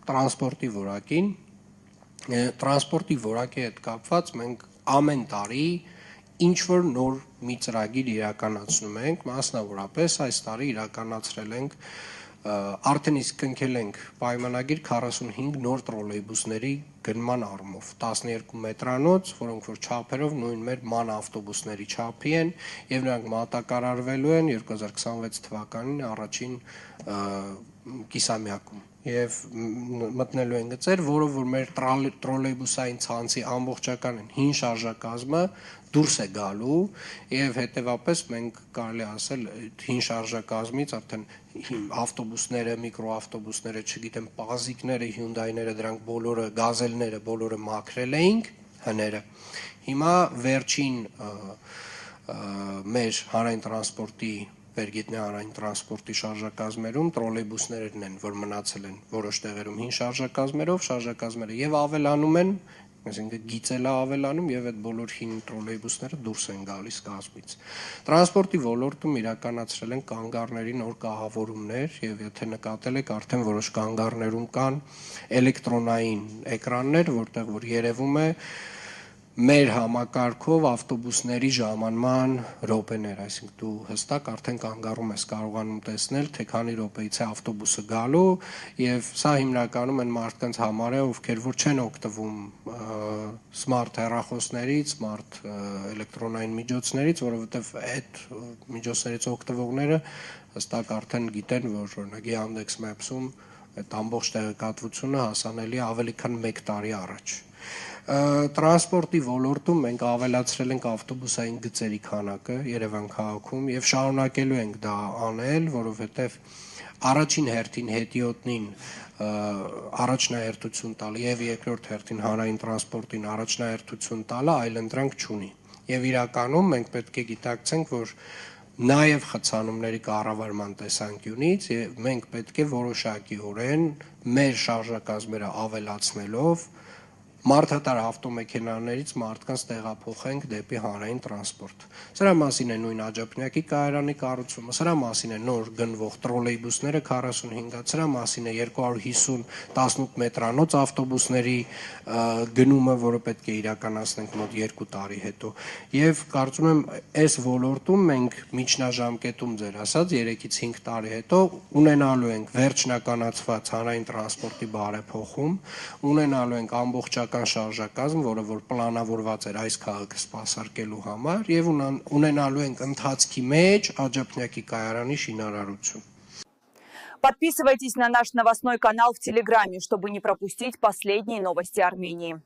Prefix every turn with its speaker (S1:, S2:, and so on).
S1: տրանսպորտի որակին, տրանսպորտի որակի հետ կապված մենք ամեն տարի ինչ-որ նոր մի ծրագիր իրականացնում ենք, մասնավորապես այս տարի իրականացրել ենք, արդեն իսկ կնքել ենք պայմանագիր 45 նոր տրոլեյբուսների գնման առումով, 12 մետրանոց, որոնք որ չափերով նույն մեր ման ավտոբուսների չափի են, եւ նրանք մատակարարվելու են 2026 թվականին առաջին կիսամյակում եւ մտնելու են գծեր, որով որ մեր տրոլեյբուսային ցանցի ամբողջական հին շարժակազմը դուրս է գալու եւ հետեւապես մենք կարելի ասել հին շարժակազմից արդեն ավտոբուսները, միկրոավտոբուսները, չգիտեմ, պազիկները, հյունդայները, դրանք բոլորը, գազելները բոլորը մաքրել էինք հները։ Հիմա վերջին մեր հանրային տրանսպորտի Վերգետնյա հանրային տրանսպորտի շարժակազմերում տրոլեյբուսներն են, որ մնացել են որոշ տեղերում հին շարժակազմերով, շարժակազմերը եւ ավելանում են, այսինքն գիծելը ավելանում եւ այդ բոլոր հին տրոլեյբուսները դուրս են գալիս կազմից։ Տրանսպորտի ոլորտում իրականացրել են կանգառների նոր կահավորումներ եւ եթե նկատել եք, արդեն որոշ կանգառներում կան էլեկտրոնային էկրաններ, որտեղ որ երևում է մեր համակարգով ավտոբուսների ժամանման րոպեներ, այսինքն դու հստակ արդեն կանգառում ես կարողանում տեսնել, թե քանի րոպեից է ավտոբուսը գալու եւ սա հիմնականում են մարդկանց համար է, ովքեր որ չեն օգտվում սմարթ հեռախոսներից, սմարթ էլեկտրոնային միջոցներից, որովհետեւ այդ միջոցներից օգտվողները հստակ արդեն գիտեն, որ օրինակ Yandex Maps-ում այդ ամբողջ տեղեկատվությունը հասանելի է ավելի քան 1 տարի առաջ։ Տրանսպորտի ոլորտում մենք ավելացրել ենք ավտոբուսային գծերի քանակը Երևան քաղաքում եւ շարունակելու ենք դա անել, որովհետեւ առաջին հերթին հետիոտնին առաջնահերթություն տալ եւ երկրորդ հերթին հանրային տրանսպորտին առաջնահերթություն տալը այլընտրանք չունի։ Եվ իրականում մենք պետք է գիտակցենք, որ նաեւ խցանումների կառավարման տեսանկյունից մենք պետք է որոշակիորեն մեր շարժակազմերը ավելացնելով մարդատար ավտոմեքենաներից մարդկանց տեղափոխենք դեպի հանրային տրանսպորտ։ Սրա մասին է նույն Աջափնյակի կայարանի կառուցումը, սրա մասին է նոր գնվող տրոլեյբուսները 45-ը, սրա մասին է 250 18 մետրանոց ավտոբուսների գնումը, որը պետք է իրականացնենք մոտ 2 տարի հետո։ Եվ կարծում եմ, այս ոլորտում մենք միջնաժամկետում ձեր ասած 3-ից 5 տարի հետո ունենալու ենք վերջնականացված հանրային տրանսպորտի բարեփոխում, ունենալու ենք ամբողջ շարժակազմ, որը որ պլանավորված էր այս քաղաքը սպասարկելու համար եւ ունենալու ենք ընթացքի մեջ Աջափնյակի կայարանի շինարարություն։
S2: Подписывайтесь на наш новостной канал в Телеграме, чтобы не пропустить последние новости Армении.